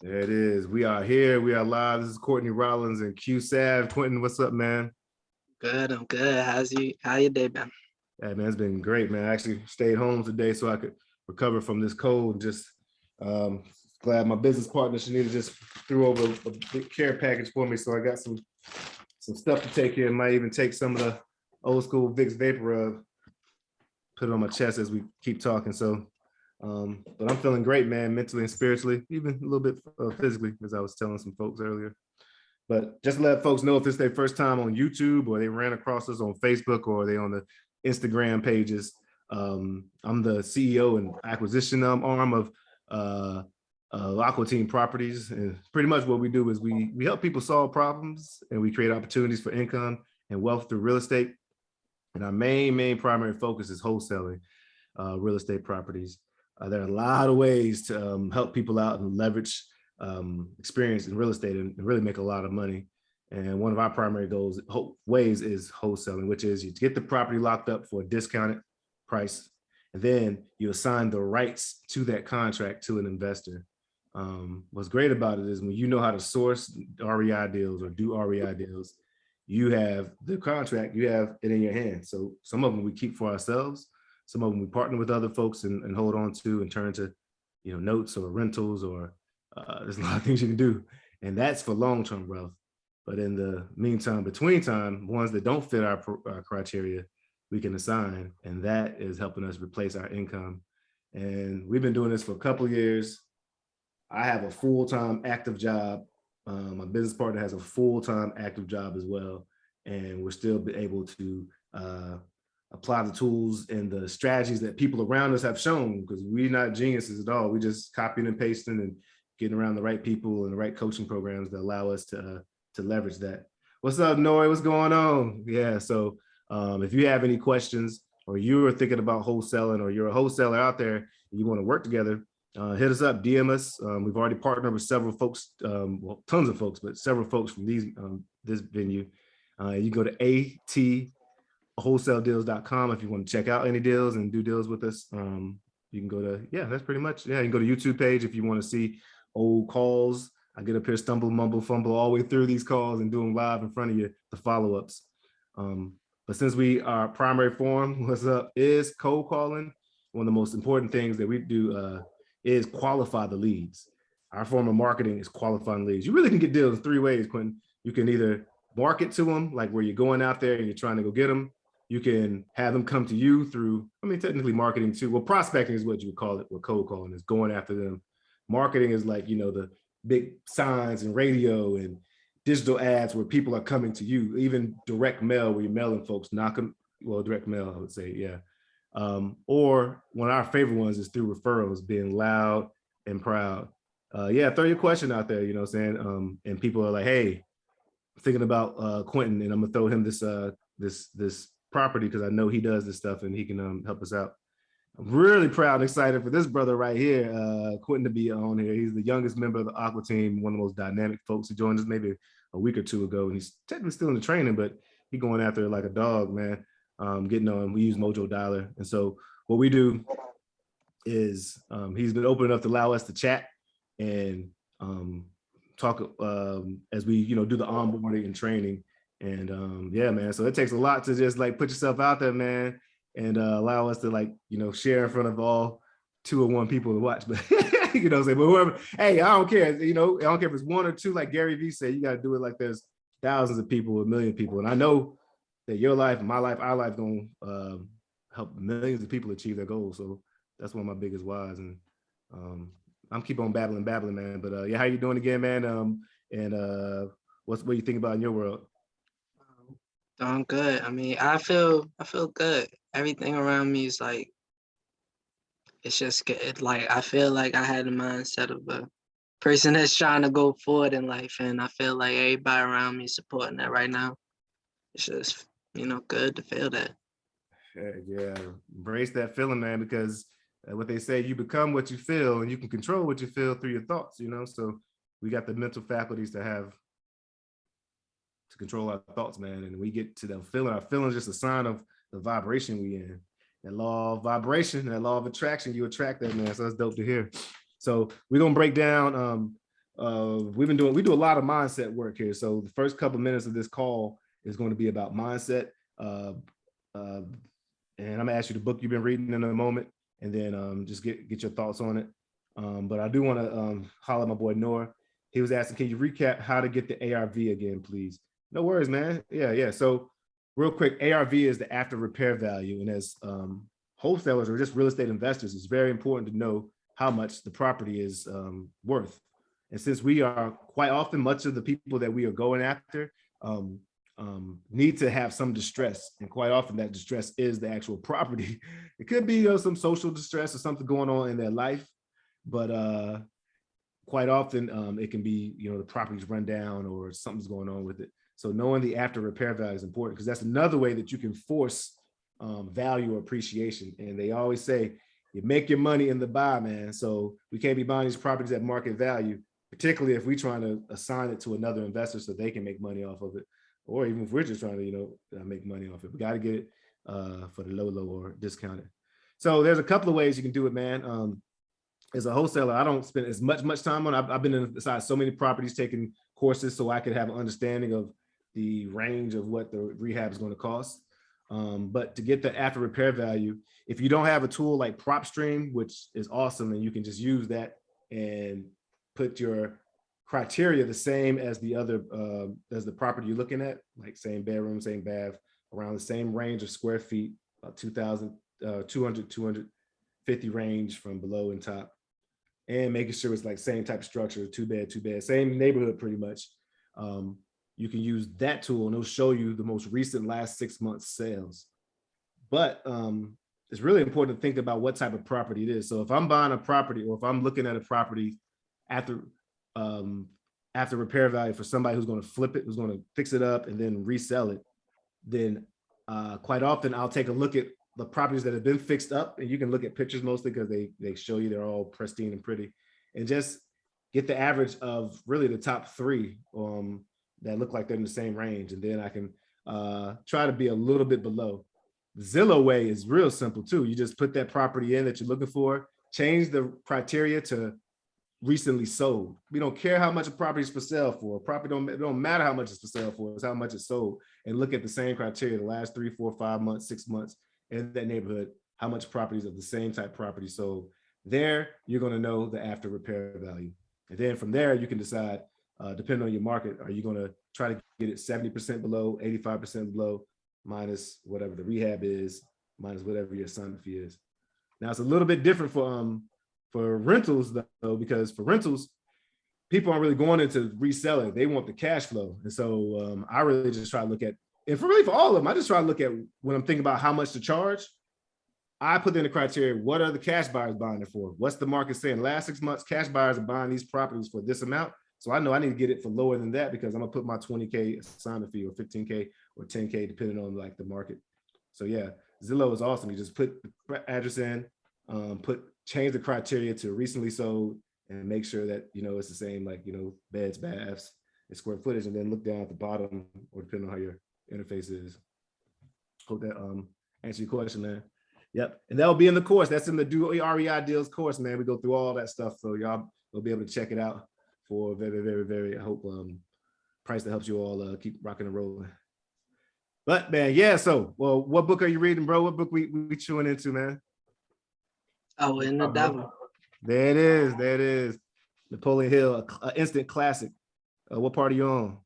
There it is. We are here. We are live. This is Courtney, Rollins, and Q Sav. Quentin, what's up, man? Good, I'm good. How your day been? Yeah, man, it's been great, man. I actually stayed home today so I could recover from this cold. Just um, glad my business partner Shanita just threw over a big care package for me. So I got some stuff to take here. Might even take some of the old school Vicks Vapor Rub, put it on my chest as we keep talking. So, but I'm feeling great, man, mentally and spiritually, even a little bit physically, as I was telling some folks earlier. But just to let folks know, if this is their first time on YouTube or they ran across us on Facebook or they on the Instagram pages, I'm the CEO and acquisition arm of Aqua Team Properties. And pretty much what we do is we help people solve problems and we create opportunities for income and wealth through real estate. And our main primary focus is wholesaling real estate properties. There are a lot of ways to help people out and leverage experience in real estate and really make a lot of money. And one of our primary ways is wholesaling, which is you get the property locked up for a discounted price, and then you assign the rights to that contract to an investor. What's great about it is when you know how to source REI deals or do REI deals, you have the contract, you have it in your hand. So some of them we keep for ourselves, some of them we partner with other folks and hold on to and turn to, notes or rentals or there's a lot of things you can do, and that's for long-term wealth. But in the meantime, between time, ones that don't fit our criteria, we can assign, and that is helping us replace our income. And we've been doing this for a couple of years. I have a full-time active job. My business partner has a full-time active job as well, and we're still able to apply the tools and the strategies that people around us have shown, because we're not geniuses at all. We just copying and pasting and getting around the right people and the right coaching programs that allow us to leverage that. What's up, Noy? What's going on? Yeah, so if you have any questions or you are thinking about wholesaling or you're a wholesaler out there and you want to work together, hit us up, DM us. We've already partnered with several folks, well, tons of folks, but several folks from this venue. You go to atwholesaledeals.com if you want to check out any deals and do deals with us. You can go to, that's pretty much, you can go to YouTube page if you want to see old calls. I get up here, stumble, mumble, fumble all the way through these calls and do them live in front of you, the follow-ups. But since our primary form, is cold calling, one of the most important things that we do is qualify the leads. Our form of marketing is qualifying leads. You really can get deals in three ways, Quentin. You can either market to them, like where you're going out there and you're trying to go get them. You can have them come to you through, technically marketing too. Well, prospecting is what you would call it, what cold calling is, going after them. Marketing is like, the big signs and radio and digital ads where people are coming to you, even direct mail where you're mailing folks, direct mail, I would say, yeah. Or one of our favorite ones is through referrals, being loud and proud. Throw your question out there, you know what I'm saying? And people are like, hey, I'm thinking about Quentin, and I'm gonna throw him this property because I know he does this stuff and he can help us out. I'm really proud and excited for this brother right here, Quentin, to be on here. He's the youngest member of the Aqua Team, one of the most dynamic folks. He joined us maybe a week or two ago, and he's technically still in the training, but he's going after it like a dog, man. Getting on, we use Mojo Dialer. And so what we do is he's been open enough to allow us to chat and talk as we, do the onboarding and training. And man, so it takes a lot to just like put yourself out there, man, and allow us to share in front of all 201 people to watch. But but whoever, hey, I don't care, I don't care if it's one or two, like Gary Vee said, you got to do it like there's thousands of people, a million people. And I know that your life, my life, our life going to help millions of people achieve their goals. So that's one of my biggest whys. And I'm keep on babbling, man. But how you doing again, man? And what you think about in your world? Doing good. I feel good. Everything around me is like, it's just good. Like, I feel like I had the mindset of a person that's trying to go forward in life, and I feel like everybody around me is supporting that right now. It's just, good to feel that. Yeah, embrace that feeling, man, because what they say, you become what you feel, and you can control what you feel through your thoughts, so we got the mental faculties to control our thoughts, man, and we get to the feeling. Our feeling is just a sign of the vibration we in. That law of vibration, that law of attraction, you attract that, man. So that's dope to hear. So we're gonna break down we do a lot of mindset work here. So the first couple minutes of this call is going to be about mindset. And I'm gonna ask you the book you've been reading in a moment, and then just get your thoughts on it. But I do want to holler at my boy Noah. He was asking, can you recap how to get the ARV again, please? No worries, man. Yeah. So real quick, ARV is the after repair value. And as wholesalers or just real estate investors, it's very important to know how much the property is worth. And since we are quite often, much of the people that we are going after need to have some distress. And quite often that distress is the actual property. It could be some social distress or something going on in their life. But quite often it can be, the property's run down or something's going on with it. So knowing the after repair value is important because that's another way that you can force value or appreciation. And they always say, you make your money in the buy, man. So we can't be buying these properties at market value, particularly if we're trying to assign it to another investor so they can make money off of it. Or even if we're just trying to, make money off it. We got to get it for the low or discounted. So there's a couple of ways you can do it, man. As a wholesaler, I don't spend as much time on it. I've been inside so many properties taking courses so I could have an understanding of the range of what the rehab is going to cost. But to get the after repair value, if you don't have a tool like PropStream, which is awesome, and you can just use that and put your criteria the same as the other, as the property you're looking at, like same bedroom, same bath, around the same range of square feet, 2,200, 250 range from below and top. And making sure it's like same type of structure, two bed, same neighborhood pretty much. You can use that tool and it'll show you the most recent last 6 months sales. But it's really important to think about what type of property it is. So if I'm buying a property or if I'm looking at a property after repair value for somebody who's going to flip it, who's going to fix it up and then resell it, then quite often I'll take a look at the properties that have been fixed up, and you can look at pictures mostly because they show you they're all pristine and pretty, and just get the average of really the top three that look like they're in the same range. And then I can try to be a little bit below. The Zillow way is real simple too. You just put that property in that you're looking for, change the criteria to recently sold. We don't care how much a property is for sale for. Property don't matter how much it's for sale for, it's how much it's sold. And look at the same criteria the last 3, 4, 5 months, 6 months in that neighborhood, how much properties of the same type property sold. There, you're going to know the after repair value. And then from there, you can decide, depending on your market, are you going to try to get it 70% below, 85% below, minus whatever the rehab is, minus whatever your assignment fee is. Now, it's a little bit different for rentals, though, because for rentals, people aren't really going into reselling. They want the cash flow. And so I really just try to look at, and for all of them, I just try to look at when I'm thinking about how much to charge. I put in the criteria, what are the cash buyers buying it for? What's the market saying? Last 6 months, cash buyers are buying these properties for this amount. So I know I need to get it for lower than that because I'm gonna put my 20K assignment fee or 15K or 10K, depending on like the market. So yeah, Zillow is awesome. You just put the address in, change the criteria to recently sold and make sure that, it's the same, like, beds, baths, and square footage, and then look down at the bottom or depending on how your interface is. Hope that answers your question, man. Yep. And that'll be in the course. That's in the Do REI Deals course, man. We go through all that stuff. So y'all will be able to check it out for very, very, very, I hope, price that helps you all keep rocking and rolling. But man, yeah. So, well, what book are you reading, bro? What book we chewing into, man? Outwitting the Devil. There it is. There it is. Napoleon Hill, an instant classic. What part are you on?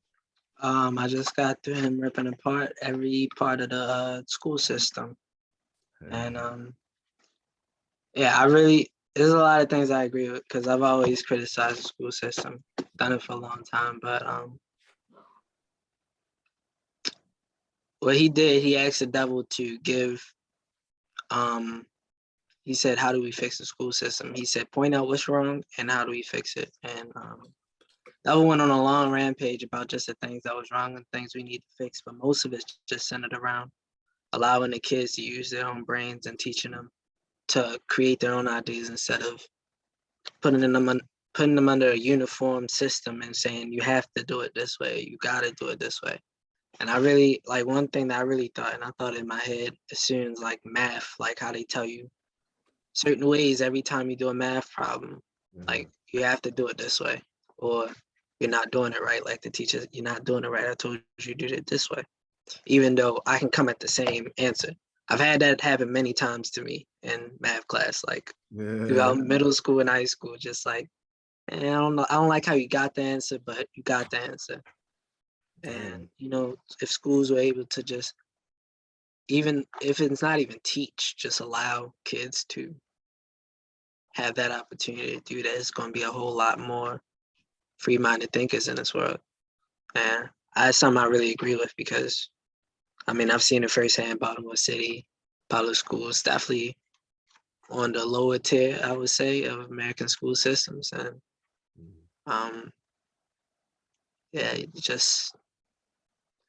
I just got through him ripping apart every part of the school system. And yeah, there's a lot of things I agree with because I've always criticized the school system, done it for a long time. But what he did, he asked the devil to give, he said, how do we fix the school system? He said, point out what's wrong and how do we fix it? And devil went on a long rampage about just the things that was wrong and things we need to fix, but most of it's just centered around allowing the kids to use their own brains and teaching them to create their own ideas instead of putting them under a uniform system and saying you have to do it this way, you got to do it this way. And I really, like, one thing that I really thought, and I thought in my head as soon as, like, math, like how they tell you certain ways every time you do a math problem, like you have to do it this way. or you're not doing it right. Like the teacher, you're not doing it right. I told you did it this way. Even though I can come at the same answer. I've had that happen many times to me in math class, like Yeah. throughout middle school and high school, just like, I don't know, I don't like how you got the answer, but you got the answer. And, you know, if schools were able to just, even if it's not even teach, just allow kids to have that opportunity to do that, it's going to be a whole lot more free-minded thinkers in this world. And that's something I really agree with because, I mean, I've seen it firsthand. Baltimore City, public schools, definitely on the lower tier, I would say, of American school systems. And yeah, just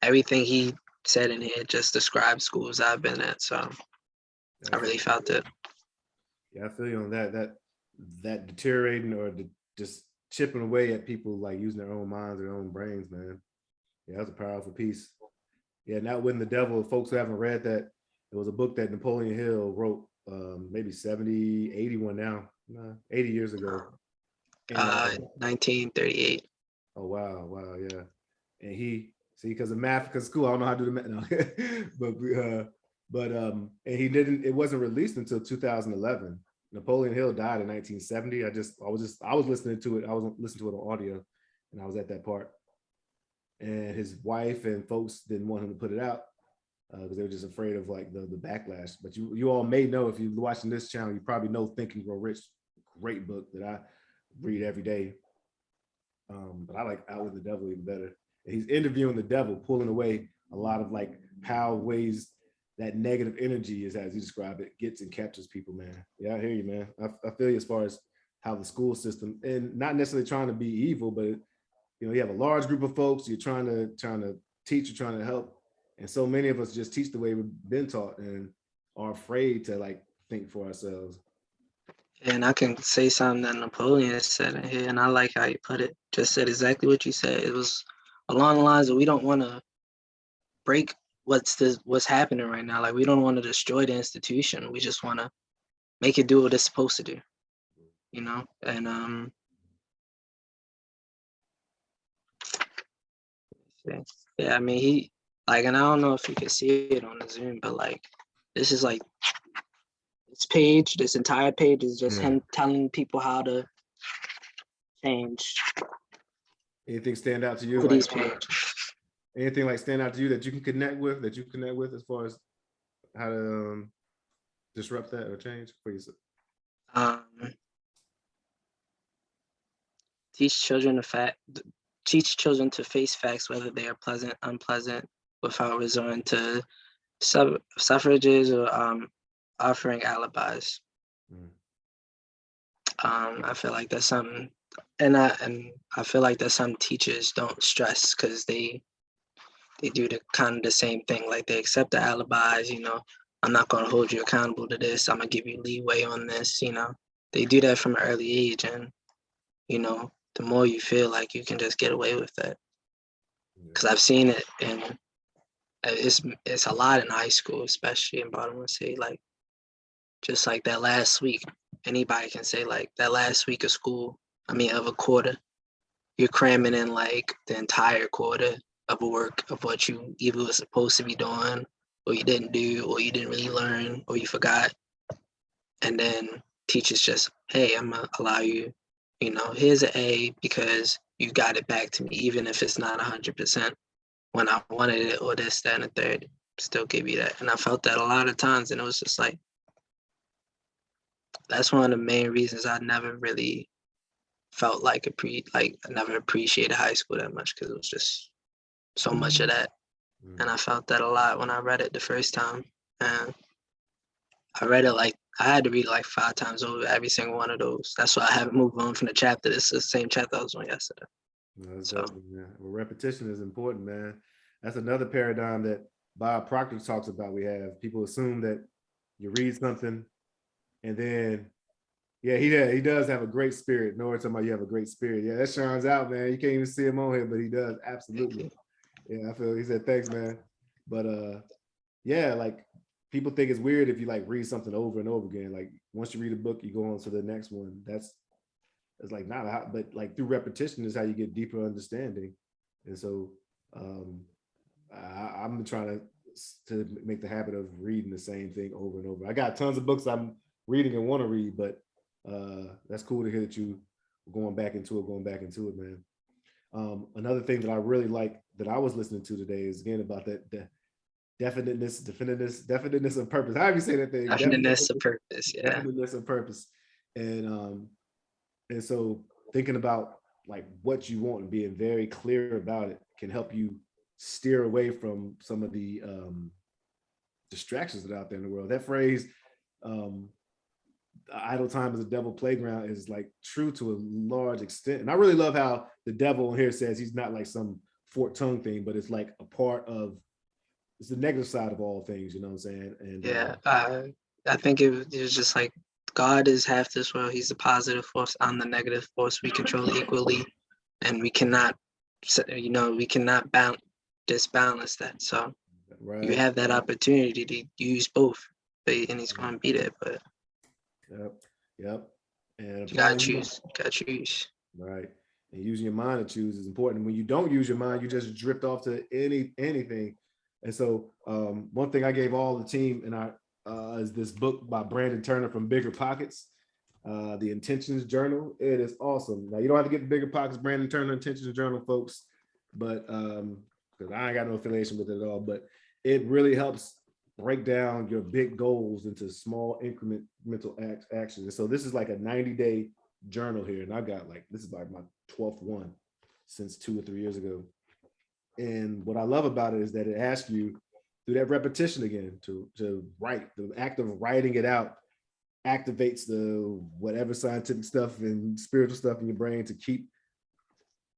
everything he said in here just describes schools I've been at. So I really felt it. Yeah, I feel you on that. That deteriorating or just chipping away at people like using their own minds, their own brains, man. Yeah, that's a powerful piece. Yeah, and Outwitting the Devil, folks who haven't read that, it was a book that Napoleon Hill wrote maybe 70, 81 now, 80 years ago. And 1938. oh wow, yeah. And he see because of math, because school, I don't know how to do the math now. And he didn't, it wasn't released until 2011. Napoleon Hill died in 1970. I was listening to it, I was listening to it on audio, and I was at that part. And his wife and folks didn't want him to put it out because they were just afraid of like the backlash. But you all may know, if you're watching this channel, you probably know Think and Grow Rich, great book that I read every day. But I like Outwit the Devil even better. And he's interviewing the devil, pulling away a lot of like how ways that negative energy is, as you describe it, gets and captures people, man. Yeah, I hear you, man. I feel you as far as how the school system, and not necessarily trying to be evil, but you know, you have a large group of folks, you're trying to teach, you're trying to help. And so many of us just teach the way we've been taught and are afraid to like think for ourselves. And I can say something that Napoleon said in here, and I like how you put it. Just said exactly what you said. It was along the lines of we don't want to break what's happening right now. Like we don't want to destroy the institution. We just want to make it do what it's supposed to do. You know? And yeah, I mean he like, and I don't know if you can see it on the Zoom, but like this is like this entire page is just him telling people how to change Anything stand out to you? for Like these pages. anything like stand out to you that you can connect with, as far as how to disrupt that or change for yourself? Um, teach children to face facts, whether they are pleasant, unpleasant, without resorting to suffrages or offering alibis. I feel like that's something, and I feel like that's some teachers don't stress because they do the kind of the same thing. Like they accept the alibis, you know, I'm not going to hold you accountable to this. I'm going to give you leeway on this, you know. They do that from an early age, and, you know, the more you feel like you can just get away with that. Because I've seen it, and it's a lot in high school, especially in Baltimore City. Like, just like that last week, anybody can say, like, that last week of school, of a quarter, you're cramming in, like, the entire quarter of a work of what you either was supposed to be doing, or you didn't do, or you didn't really learn, or you forgot. And then teachers just, hey, I'm gonna allow you, you know, here's an A because you got it back to me, even if it's not 100% when I wanted it, or this, that, and the third, still give you that. And I felt that a lot of times, and it was just like, that's one of the main reasons I never really felt like I never appreciated high school that much, because it was just so much of that. And I felt that a lot when I read it the first time. And I read it like, I had to read it like 5 times over every single one of those. That's why I haven't moved on from the chapter. This is the same chapter I was on yesterday. No, so well, repetition is important, man. That's another paradigm that Bob Proctor talks about. We have people assume that you read something and then, yeah, he does have a great spirit. No, we're talking about you have a great spirit. Yeah, that shines out, man. You can't even see him on here, but he does, absolutely. Yeah, I feel he said thanks, man. But yeah, like people think it's weird if you like read something over and over again. Like once you read a book, you go on to the next one. it's like not how, but like through repetition is how you get deeper understanding. And so I'm trying to make the habit of reading the same thing over and over. I got tons of books I'm reading and want to read, but that's cool to hear that you going back into it, man. Another thing that I really like that I was listening to today is again about the definiteness of purpose. How do you say that thing? Definiteness of purpose. Yeah. Definiteness of purpose. And so thinking about like what you want and being very clear about it can help you steer away from some of the distractions that are out there in the world. That phrase, idle time is a devil playground, is like true to a large extent. And I really love how the devil here says he's not like some forked tongue thing, but it's like a part of, it's the negative side of all things, you know what I'm saying? And yeah, I think it was just like God is half this world. He's the positive force. I'm the negative force. We control equally, and we cannot, we cannot disbalance that. So you have that opportunity to use both, and he's going to be there. But yep. And you gotta choose. Right. And using your mind to choose is important. When you don't use your mind, you just drift off to anything. And so one thing I gave all the team and I is this book by Brandon Turner from Bigger Pockets, the Intentions Journal. It is awesome. Now you don't have to get the Bigger Pockets Brandon Turner Intentions Journal, folks, but because I ain't got no affiliation with it at all, but it really helps break down your big goals into small incremental actions. And so this is like a 90-day journal here, and I got like, this is like my 12th one since 2 or 3 years ago. And what I love about it is that it asks you through that repetition again to write. The act of writing it out activates the whatever scientific stuff and spiritual stuff in your brain to keep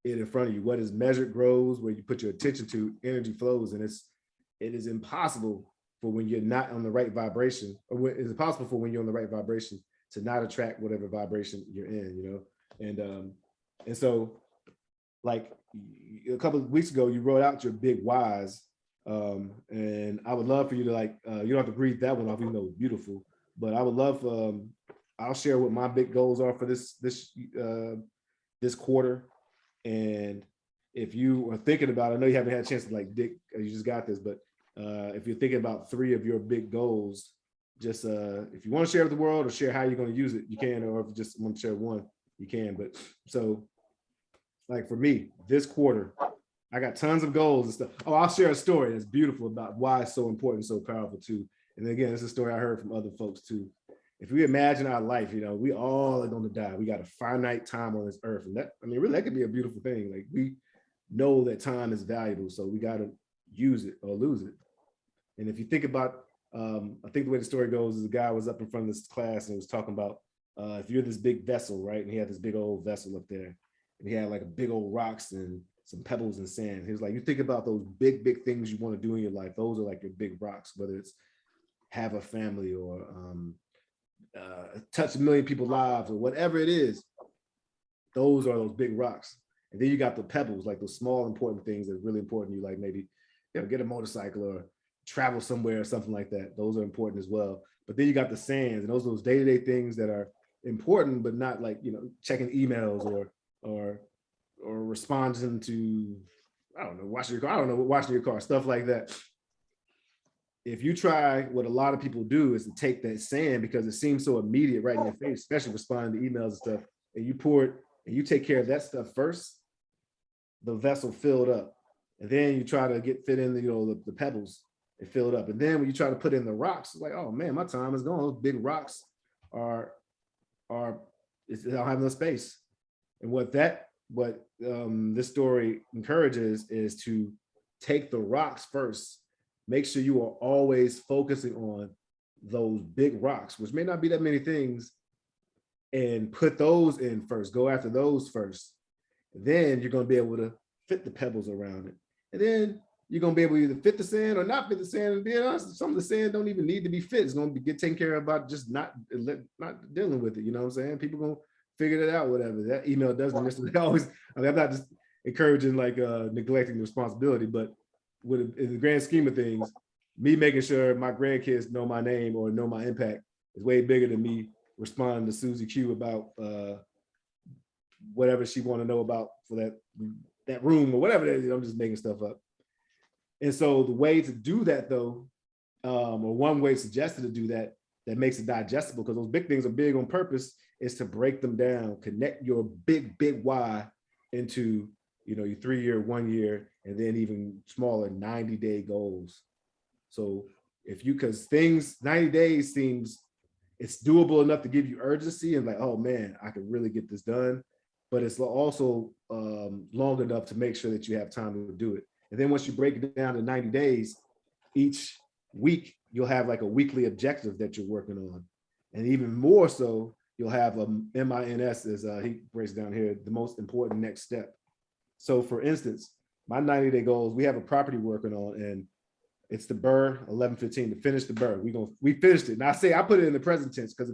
it in front of you. What is measured grows, where you put your attention to, energy flows. And it is impossible for when you're not on the right vibration, or it's impossible for when you're on the right vibration to not attract whatever vibration you're in, you know? And so like a couple of weeks ago, you wrote out your big whys. And I would love for you to like, you don't have to read that one off, even though it's beautiful, but I would love, I'll share what my big goals are for this quarter. And if you are thinking about, I know you haven't had a chance to like dig, you just got this, but if you're thinking about 3 of your big goals, just if you want to share with the world or share how you're going to use it, you can, or if you just want to share one, you can. But so like for me, this quarter, I got tons of goals and stuff. Oh, I'll share a story that's beautiful about why it's so important, so powerful too. And again, it's a story I heard from other folks too. If we imagine our life, you know, we all are going to die. We got a finite time on this earth. And that, I mean, really, that could be a beautiful thing. Like we know that time is valuable, so we got to use it or lose it. And if you think about, I think the way the story goes is a guy was up in front of this class and was talking about if you're this big vessel, right? And he had this big old vessel up there, and he had like a big old rocks and some pebbles and sand. He was like, you think about those big things you want to do in your life. Those are like your big rocks, whether it's have a family or touch 1 million people's lives or whatever it is. Those are those big rocks. And then you got the pebbles, like those small important things that are really important to you, like maybe, you know, get a motorcycle or travel somewhere or something like that. Those are important as well. But then you got the sands, and those are those day-to-day things that are important, but not like, you know, checking emails or responding to, I don't know, washing your car, stuff like that. If you try what a lot of people do is to take that sand, because it seems so immediate right in your face, especially responding to emails and stuff, and you pour it and you take care of that stuff first, the vessel filled up. And then you try to fit in the, you know, the pebbles and fill it up. And then when you try to put in the rocks, it's like, oh man, my time is gone. Those big rocks I don't have enough space. And what this story encourages is to take the rocks first. Make sure you are always focusing on those big rocks, which may not be that many things, and put those in first. Go after those first. Then you're going to be able to fit the pebbles around it. And then you're going to be able to either fit the sand or not fit the sand. And being honest, some of the sand don't even need to be fit. It's going to get taken care of by just not dealing with it. You know what I'm saying? People going to figure it out, whatever. That email doesn't necessarily always, I mean, I'm not just encouraging like neglecting the responsibility, but in the grand scheme of things, me making sure my grandkids know my name or know my impact is way bigger than me responding to Susie Q about whatever she want to know about for that room or whatever it is. I'm just making stuff up. And so the way to do that though, or one way suggested to do that makes it digestible, because those big things are big on purpose, is to break them down, connect your big why into, you know, your 3 year, 1 year, and then even smaller 90-day goals. So if you, because things 90 days seems, it's doable enough to give you urgency and like, oh man, I can really get this done. But it's also long enough to make sure that you have time to do it. And then once you break it down to 90 days, each week you'll have like a weekly objective that you're working on. And even more so, you'll have a MINS, as he breaks down here, the most important next step. So for instance, my 90-day goals, we have a property working on, and it's the BRRRR 1115 to finish the BRRRR. We finished it. And I say I put it in the present tense because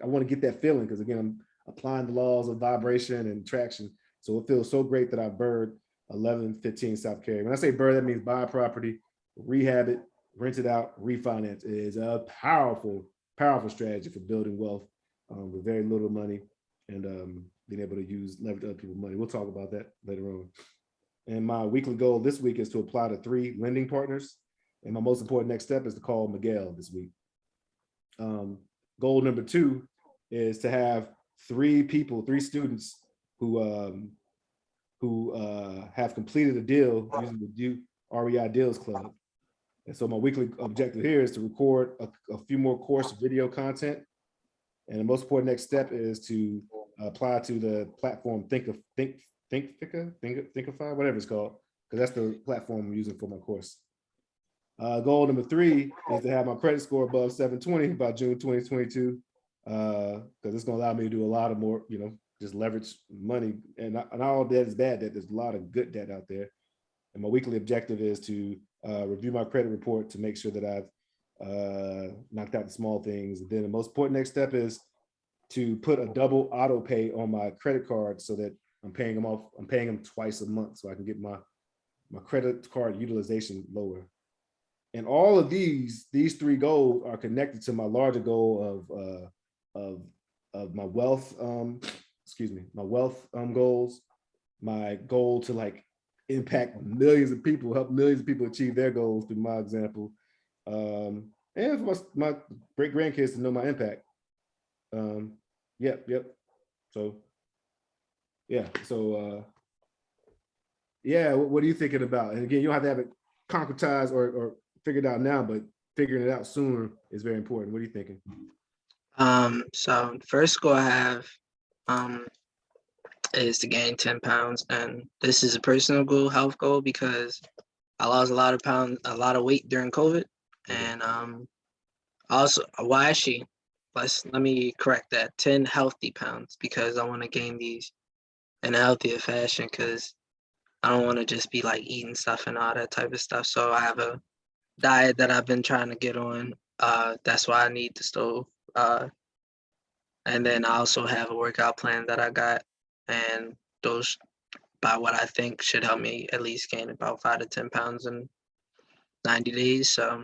I want to get that feeling, because again, I'm applying the laws of vibration and traction. So it feels so great that I BRRRR'd 1115 South Carolina. When I say BRRRR, that means buy a property, rehab it, rent it out, refinance. It is a powerful strategy for building wealth with very little money, and being able to leverage other people's money. We'll talk about that later on. And my weekly goal this week is to apply to 3 lending partners. And my most important next step is to call Miguel this week. Goal number 2 is to have 3 students who have completed a deal using the REI Deals Club. And so my weekly objective here is to record a few more course video content. And the most important next step is to apply to the platform Thinkifica, whatever it's called, because that's the platform I'm using for my course. Goal number 3 is to have my credit score above 720 by June 2022, because it's going to allow me to do a lot of more, just leverage money. And not all debt is bad debt. There's a lot of good debt out there. And my weekly objective is to review my credit report to make sure that I've knocked out the small things. And then the most important next step is to put a double auto pay on my credit card so that I'm paying them off. I'm paying them twice a month so I can get my credit card utilization lower. And all of these 3 goals are connected to my larger goal of my wealth, goals, my goal to like impact millions of people, help millions of people achieve their goals through my example, and for my great grandkids to know my impact. Yep. So, yeah. So, what are you thinking about? And again, you don't have to have it concretized or figured out now, but figuring it out sooner is very important. What are you thinking? So first goal I have is to gain 10 pounds, and this is a personal goal, health goal, because I lost a lot of weight during COVID. And also, let me correct that, 10 healthy pounds, because I want to gain these in a healthier fashion, because I don't want to just be like eating stuff and all that type of stuff. So I have a diet that I've been trying to get on. That's why I need the stove. And then I also have a workout plan that I got, and those, by what I think, should help me at least gain about 5 to 10 pounds in 90 days. So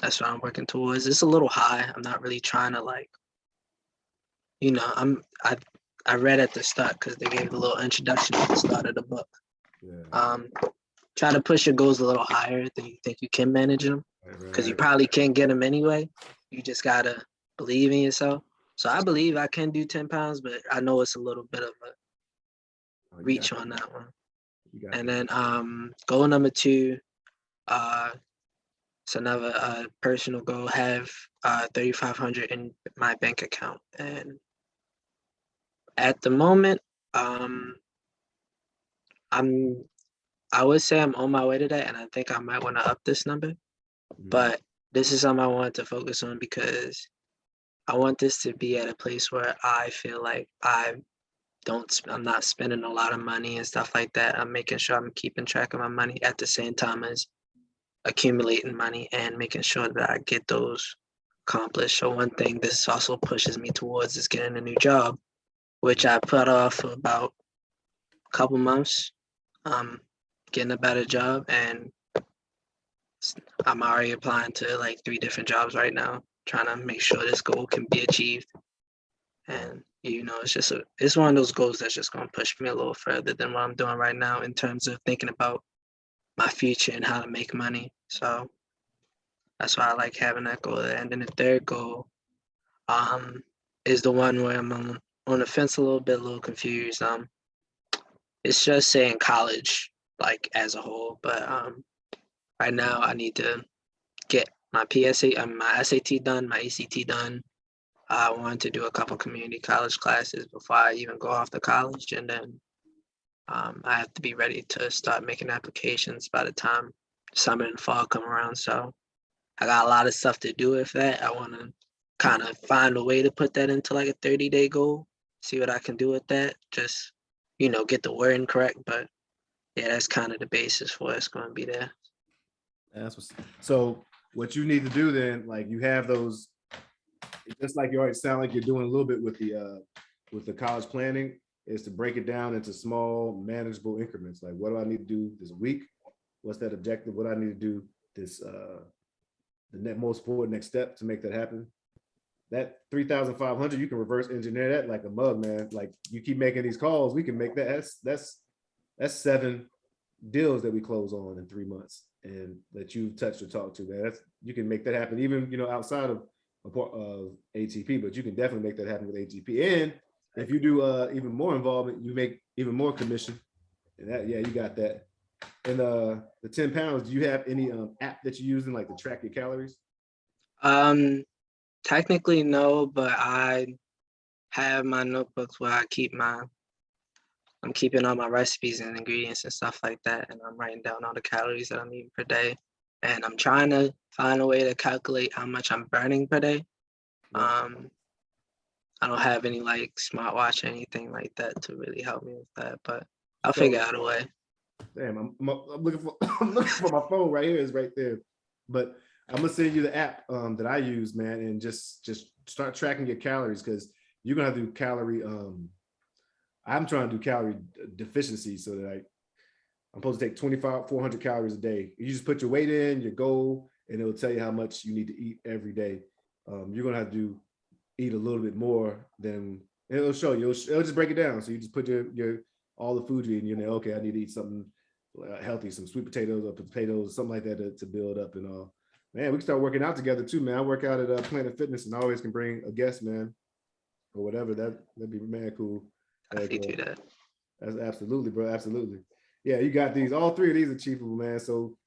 that's what I'm working towards. It's a little high. I'm not really trying to like, I read at the start, because they gave the little introduction at the start of the book. Yeah. Try to push your goals a little higher than you think you can manage them, because you probably can't get them anyway. You just gotta believe in yourself. So I believe I can do 10 pounds, but I know it's a little bit of a reach on that one. And then goal number 2, it's another personal goal, have $3,500 in my bank account. And at the moment, I would say I'm on my way to that, and I think I might want to up this number. Mm-hmm. But this is something I wanted to focus on, because I want this to be at a place where I feel like I'm not spending a lot of money and stuff like that. I'm making sure I'm keeping track of my money at the same time as accumulating money and making sure that I get those accomplished. So one thing this also pushes me towards is getting a new job, which I put off for about a couple months. Getting a better job, and I'm already applying to like 3 different jobs right now, trying to make sure this goal can be achieved. And it's one of those goals that's just going to push me a little further than what I'm doing right now in terms of thinking about my future and how to make money. So that's why I like having that goal there. And then the third goal is the one where I'm on the fence a little confused. It's just saying college, like as a whole, but right now I need to get my my SAT done, my ACT done. I wanted to do a couple community college classes before I even go off to college, and then I have to be ready to start making applications by the time summer and fall come around. So I got a lot of stuff to do with that. I want to kind of find a way to put that into like a 30-day goal, see what I can do with that. Just, get the wording correct. But yeah, that's kind of the basis for what's going to be there. So what you need to do then, like you have those, just like you already sound like you're doing a little bit with the college planning, is to break it down into small, manageable increments. Like, what do I need to do this week? What's that objective? What I need to do this, the most important next step to make that happen? That 3,500, you can reverse engineer that like a mug, man. Like, you keep making these calls, we can make that. That's 7 deals that we close on in 3 months, and that you've touched or talked to, man. You can make that happen, even outside of ATP, but you can definitely make that happen with ATP. And if you do even more involvement, you make even more commission. And that, yeah, you got that. And the 10 pounds, do you have any app that you're using, like, to track your calories? Technically no, but I have my notebooks where I'm keeping all my recipes and ingredients and stuff like that, and I'm writing down all the calories that I'm eating per day, and I'm trying to find a way to calculate how much I'm burning per day. Yeah. I don't have any like smartwatch or anything like that to really help me with that, but I'll figure out a way. Damn, I'm looking for I'm looking for my phone right here. Is right there. But I'm gonna send you the app that I use, man, and just start tracking your calories, because you're gonna have to do calorie. I'm trying to do calorie deficiency, so that I'm supposed to take 400 calories a day. You just put your weight in, your goal, and it'll tell you how much you need to eat every day. You're gonna have to eat a little bit more than, and it'll show you. It'll just break it down. So you just put your all the food you eat, and you know, okay, I need to eat something healthy, some sweet potatoes or potatoes, something like that to build up and all. Man, we can start working out together too, man. I work out at Planet Fitness, and I always can bring a guest, man, or whatever. That'd be mad cool. If you do that. That's absolutely, bro. Absolutely. Yeah, you got these. All 3 of these achievable, man. So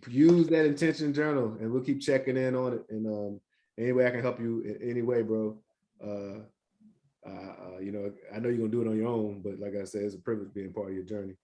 use that intention journal, and we'll keep checking in on it. And any way I can help you in any way, bro. I know you're gonna do it on your own, but like I said, it's a privilege being part of your journey.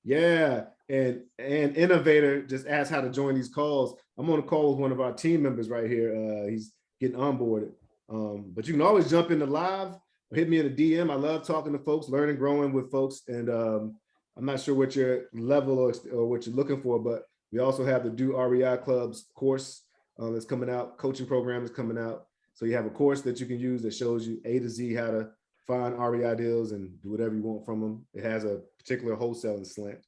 Yeah, and Innovator just asked how to join these calls. I'm on a call with one of our team members right here. He's getting onboarded. But you can always jump into live or hit me in a DM. I love talking to folks, learning, growing with folks. And I'm not sure what your level or what you're looking for, but we also have the Do REI Club's course that's coming out. Coaching program is coming out. So you have a course that you can use that shows you A to Z how to find REI deals and do whatever you want from them. It has a particular wholesaling slant.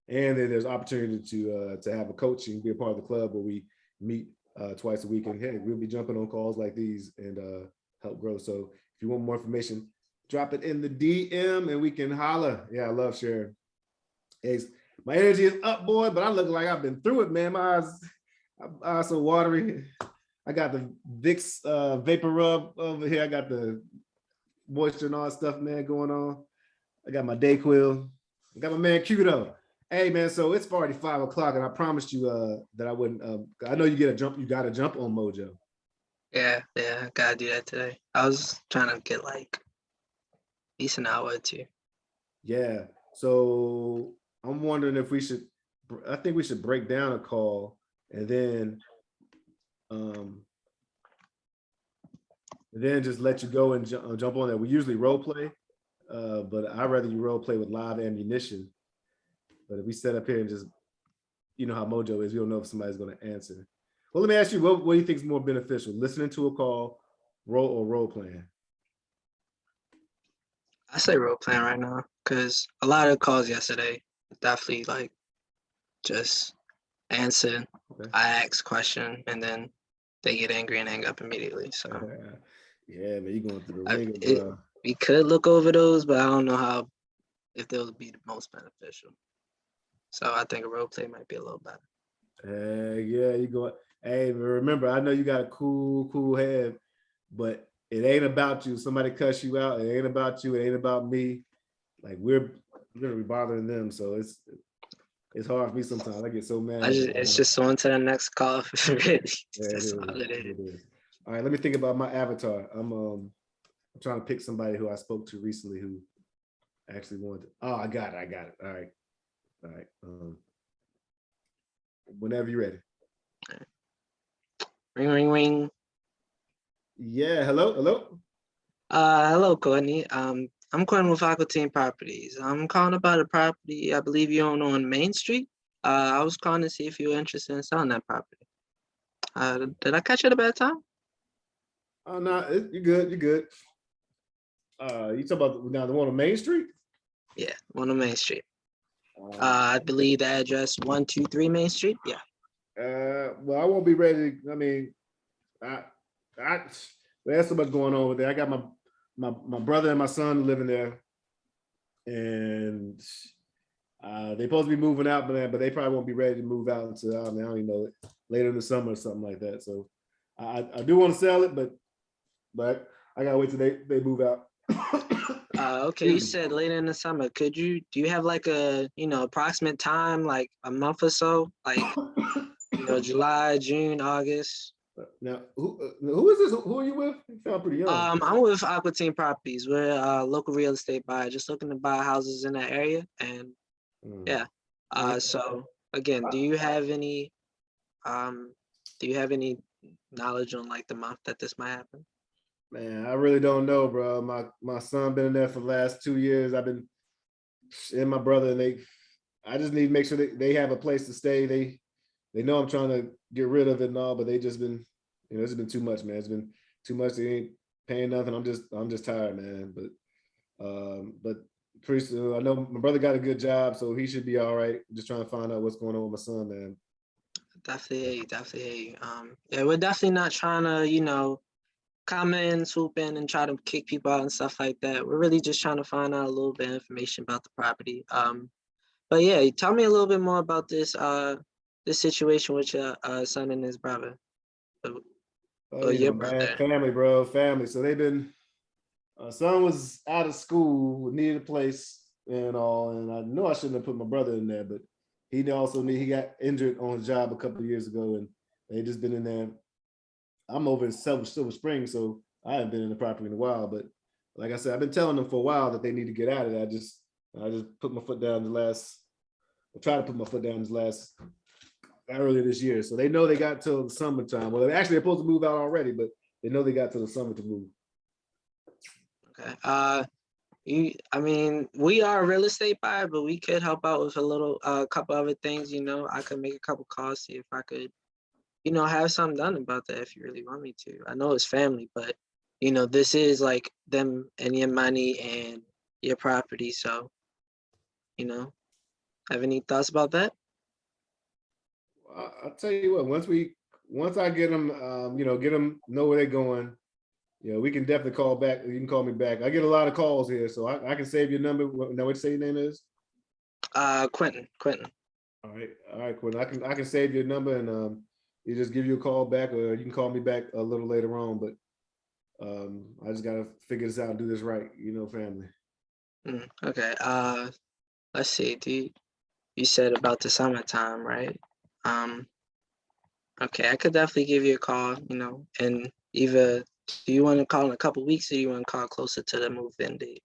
And then there's opportunity to have a coach and be a part of the club where we meet twice a week. And hey, we'll be jumping on calls like these and help grow. So if you want more information, drop it in the DM and we can holler. Yeah, I love sharing. Hey, my energy is up, boy, but I look like I've been through it, man. My eyes so watery. I got the Vicks vapor rub over here. I got the moisture and all that stuff, man, going on. I got my Dayquil. I got my man Q-Do. Hey, man, so it's already 5 o'clock, and I promised you that I wouldn't. I know you got to jump on Mojo. Yeah, I gotta do that today. I was trying to get like at least an hour or 2. Yeah, so I'm wondering if I think we should break down a call and then just let you go and jump on that. We usually role play, but I'd rather you role play with live ammunition. But if we set up here and just, you know how Mojo is, you don't know if somebody's going to answer. Well, let me ask you, what do you think is more beneficial? Listening to a call, role playing? I say role playing right now, because a lot of calls yesterday definitely like just answer. Okay. I ask question and then they get angry and hang up immediately. So Yeah, man, you going through the I, ringer, it, bro. we could look over those, but I don't know how if those would be the most beneficial. So I think a role play might be a little better. Yeah, you go. Hey, but remember, I know you got a cool head, but it ain't about you. Somebody cuss you out. It ain't about you. It ain't about me. Like we're gonna be bothering them. So it's hard for me sometimes. I get so mad. It's just on to the next call. Really, Yeah, it that's is. all it is. It is. All right, let me think about my avatar. I'm trying to pick somebody who I spoke to recently who actually wanted to, oh, I got it. All right. All right. Whenever you're ready. Ring, ring, ring. Yeah, hello. Hello, Courtney. I'm Quentin with Aqua Team Properties. I'm calling about a property I believe you own on Main Street. I was calling to see if you were interested in selling that property. Did I catch you at a bad time? Oh no, you're good. You're good. You talk about now the one on Main Street? Yeah, one on Main Street. Uh, I believe the address 123 Main Street. Yeah. well, I won't be ready. I mean, I, there's so much going on over there. I got my brother and my son living there, and they're supposed to be moving out, but they probably won't be ready to move out until I don't even know later in the summer or something like that. So I do want to sell it, but I gotta wait till they move out. Okay, you said later in the summer. Do you have like a, approximate time, like a month or so? Like, July, June, August. Now, who is this? Who are you with? You sound pretty young. I'm with Aqua Team Properties. We're a local real estate buyer, just looking to buy houses in that area. And yeah. So again, do you have any knowledge on like the month that this might happen? Man, I really don't know, bro. My son been in there for the last 2 years. I've been and my brother, and I just need to make sure they have a place to stay. They know I'm trying to get rid of it and all, but they just been, it's been too much, man. It's been too much. They ain't paying nothing. I'm just tired, man. But pretty soon, I know my brother got a good job, so he should be all right. Just trying to find out what's going on with my son, man. Definitely hear you. Definitely hear you. Yeah, we're definitely not trying to, come in, swoop in, and try to kick people out and stuff like that. We're really just trying to find out a little bit of information about the property. But yeah, tell me a little bit more about this situation with your son and his brother, Oh, or your man, brother. family, bro, family. So they've been. Son was out of school, needed a place and all, and I know I shouldn't have put my brother in there, but he got injured on his job a couple of years ago, and they just been in there. I'm over in Silver Spring, so I haven't been in the property in a while. But like I said, I've been telling them for a while that they need to get out of it. I just put my foot down I tried to put my foot down earlier this year. So they know they got till the summertime. Well, they're supposed to move out already, but they know they got till the summer to move. Okay. I mean, we are a real estate buyer, but we could help out with a couple other things. I could make a couple calls, see if I could, have something done about that if you really want me to. I know it's family, but this is like them and your money and your property. So, have any thoughts about that? I'll tell you what. Once I get them, get them know where they're going. We can definitely call back. You can call me back. I get a lot of calls here, so I can save your number. Now, what you say your name is? Quentin. All right, Quentin. I can save your number and you just give you a call back, or you can call me back a little later on. But I just gotta figure this out and do this right. Family. Okay. Let's see. You said about the summertime, right? Okay, I could definitely give you a call, and either do you want to call in a couple weeks or you want to call closer to the move-in date?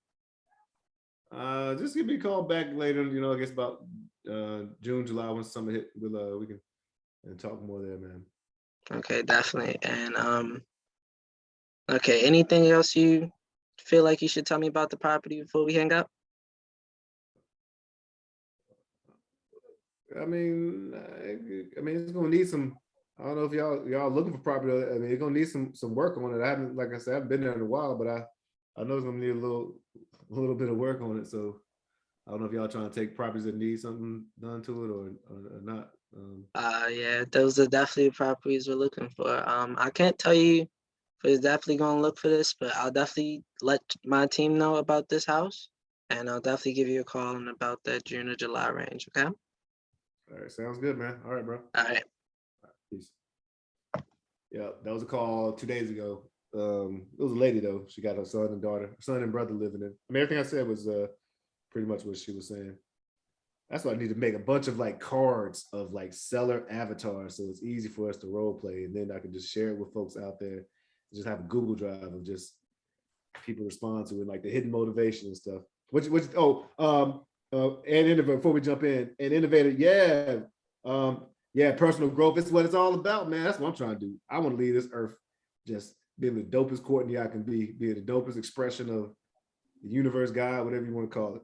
Just give me a call back later. I guess about June, July when summer hit. We can and talk more there, man. Okay, definitely. And okay, anything else you feel like you should tell me about the property before we hang up? It's gonna need some. I don't know if y'all looking for property. I mean, it's gonna need some work on it. I haven't, like I said, I haven't been there in a while, but I know it's gonna need a little bit of work on it. So I don't know if y'all trying to take properties that need something done to it or not. Yeah, those are definitely properties we're looking for. I can't tell you is definitely gonna look for this, but I'll definitely let my team know about this house, and I'll definitely give you a call in about that June or July range. Okay. All right, sounds good, man. All right, bro. All right. Peace. Yeah, that was a call 2 days ago. It was a lady though. She got her son and daughter, son and brother living in. I mean, everything I said was pretty much what she was saying. That's why I need to make a bunch of like cards of like seller avatars, so it's easy for us to role play, and then I can just share it with folks out there. Just have a Google Drive of just people respond to it, like the hidden motivation and stuff. And innovator, before we jump in, and innovator, yeah, personal growth. It's what it's all about, man. That's what I'm trying to do. I want to leave this earth just being the dopest Courtney I can be the dopest expression of the universe, God, whatever you want to call it.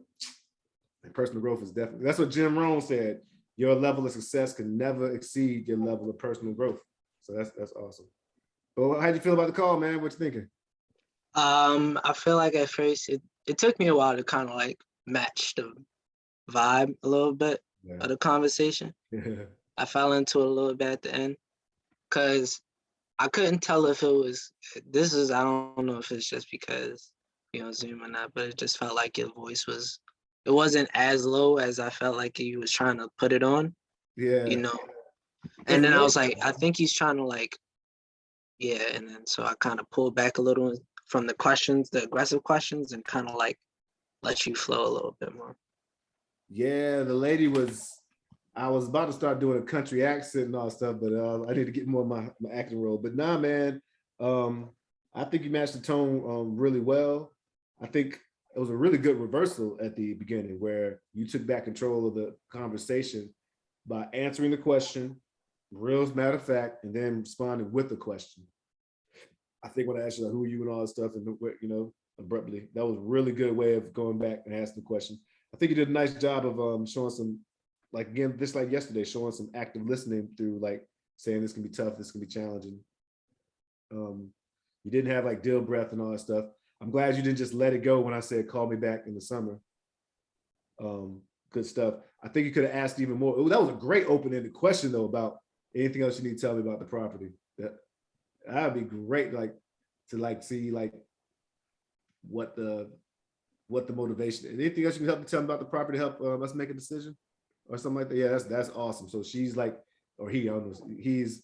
And personal growth is definitely, that's what Jim Rohn said. Your level of success can never exceed your level of personal growth. So that's awesome. But how'd you feel about the call, man? What you thinking? I feel like at first it took me a while to kind of like match the vibe a little bit of the conversation. Yeah. I fell into it a little bit at the end because I couldn't tell if it was I don't know if it's just because Zoom or not, but it just felt like your voice it wasn't as low as I felt like he was trying to put it on. Yeah. And then I was like, I think he's trying to like, yeah, and then so I kind of pulled back a little from the questions, the aggressive questions, and kind of like let you flow a little bit more. Yeah, the lady I was about to start doing a country accent and all that stuff, but I need to get more of my acting role. But nah, man, I think you matched the tone really well. I think it was a really good reversal at the beginning where you took back control of the conversation by answering the question, real matter of fact, and then responding with the question. I think when I asked you like, who are you and all that stuff, and abruptly, that was a really good way of going back and asking the question. I think you did a nice job of showing some, like again, just like yesterday, showing some active listening through like saying this can be tough, this can be challenging. You didn't have like deal breath and all that stuff. I'm glad you didn't just let it go when I said call me back in the summer. Good stuff. I think you could have asked even more. That was a great open-ended question though about anything else you need to tell me about the property. That'd be great, like to like see like what the motivation is. Anything else you can help me tell me about the property, help us make a decision or something like that? Yeah, that's awesome. So she's like, or he, I don't know, he's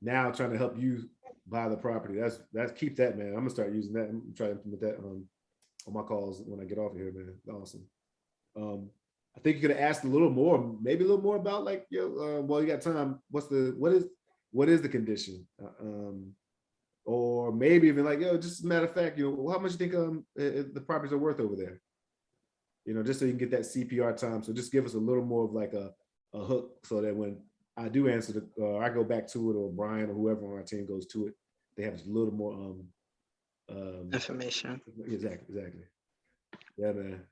now trying to help you buy the property. That's keep that, man. I'm gonna start using that. I'm gonna try to implement that on my calls when I get off of here, man. Awesome. I think you could have asked a little more, maybe a little more about like, well, you got time. What is the condition? Or maybe even like, just a matter of fact, how much you think the properties are worth over there? Just so you can get that CPR time. So just give us a little more of like a hook so that when I do answer I go back to it, or Brian or whoever on our team goes to it, they have a little more information. Exactly. Yeah, man.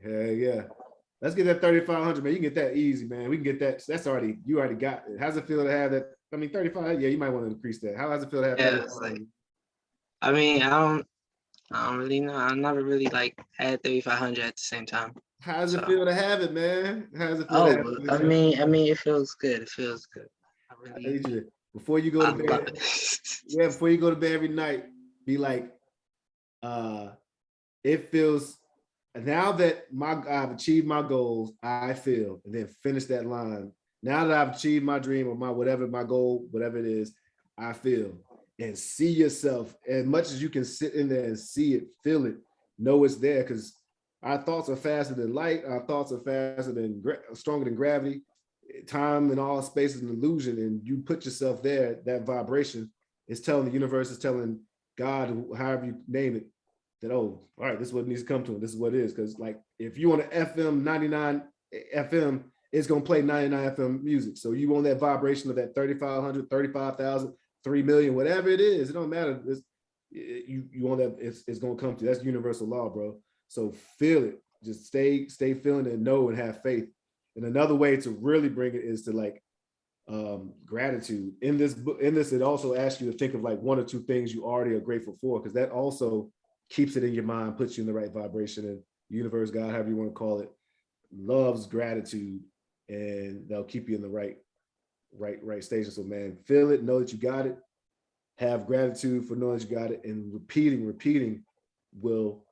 Hell yeah. Let's get that 3,500, man. You can get that easy, man. We can get that. That's you already got it. How's it feel to have that? I mean, 35, yeah, you might want to increase that. How does it feel to have that? I mean, I don't really know. I never really like had 3,500 at the same time. How does it feel to have it, man? How does it feel? I mean, it feels good. It feels good. I need you to, before you go to bed. Yeah, before you go to bed every night, be like, it feels. Now that I've achieved my goals, I feel, and then finish that line. Now that I've achieved my dream or my goal, whatever it is, I feel. And see yourself as much as you can sit in there and see it, feel it, know it's there, because our thoughts are faster than light. Our thoughts are faster than stronger than gravity. Time and all space is an illusion, and you put yourself there. That vibration is telling the universe, is telling God, however you name it, that, all right, this is what needs to come to him. This is what it is. Because like if you want an FM 99 FM, it's gonna play 99 FM music. So you want that vibration of that 3,500, 35,000, 3 million, whatever it is. It don't matter. You want that. It's gonna come to you. That's universal law, bro. So feel it. Just stay feeling it, know and have faith. And another way to really bring it is to like gratitude. In this, it also asks you to think of like one or two things you already are grateful for, because that also keeps it in your mind, puts you in the right vibration, and universe, God, however you want to call it, loves gratitude, and they'll keep you in the right station. So man, feel it, know that you got it, have gratitude for knowing you got it, and repeating will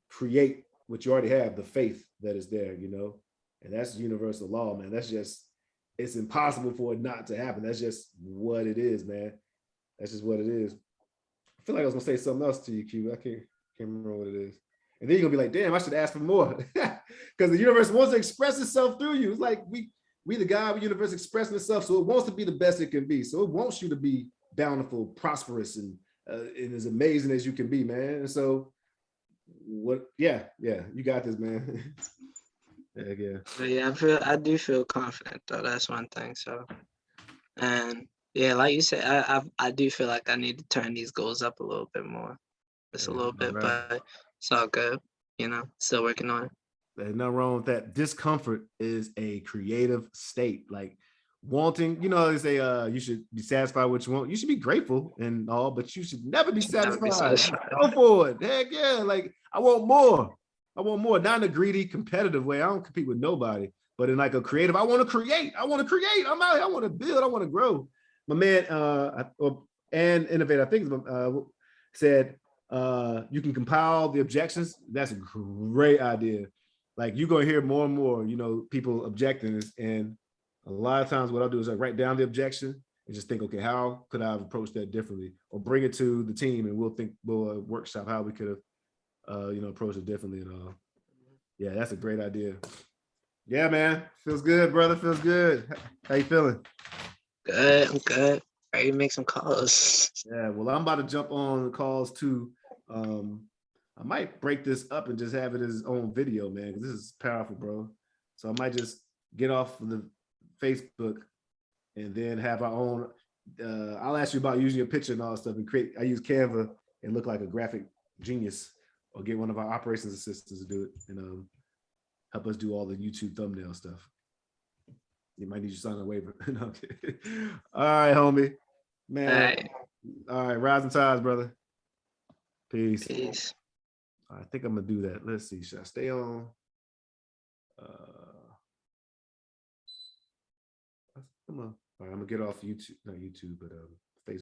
create what you already have, the faith that is there, you know, and that's universal law, man. That's just, it's impossible for it not to happen. That's just what it is, man. That's just what it is. I feel like I was gonna say something else to you, Q. I can't remember what it is. And then you're gonna be like, damn, I should ask for more. Because the universe wants to express itself through you. It's like we the God, the universe expressing itself, so it wants to be the best it can be. So it wants you to be bountiful, prosperous, and as amazing as you can be, man. And so what, yeah, you got this, man. Yeah. But yeah, I do feel confident though. That's one thing. So, and yeah, like you said, I do feel like I need to turn these goals up a little bit more, just a little bit, Right. but it's all good. You know, still working on it. There's nothing wrong with that. Discomfort is a creative state. Like wanting, you know, they say you should be satisfied with what you want. You should be grateful and all, but you should never be Never be satisfied. satisfied. Go for it. Heck yeah. Like I want more. I want more. Not in a greedy, competitive way. I don't compete with nobody, but in like a creative, I want to create. I'm out. I want to build. I want to grow. My man, and innovate, I think said you can compile the objections. That's a great idea. Like you're gonna hear more and more, you know, people objecting this, and a lot of times what I'll do is I write down the objection and just think, okay, how could I have approached that differently, or bring it to the team and we'll workshop how we could have, you know, approached it differently and all. Yeah, that's a great idea. Yeah, man, feels good, brother. Feels good. How you feeling? Good, I'm good. Ready to make some calls. Yeah, well, I'm about to jump on calls too. I might break this up and just have it as its own video, man, because this is powerful, bro. So I might just get off of the Facebook and then have our own. I'll ask you about using your picture and all that stuff and create. I use Canva and look like a graphic genius, or get one of our operations assistants to do it and help us do all the YouTube thumbnail stuff. You might need you to sign a waiver. No, all right, homie. Man. All right, rising tides, brother. Peace. Peace. I think I'm gonna do that. Let's see. Should I stay on? Come on. All right, I'm gonna get off YouTube, not YouTube, but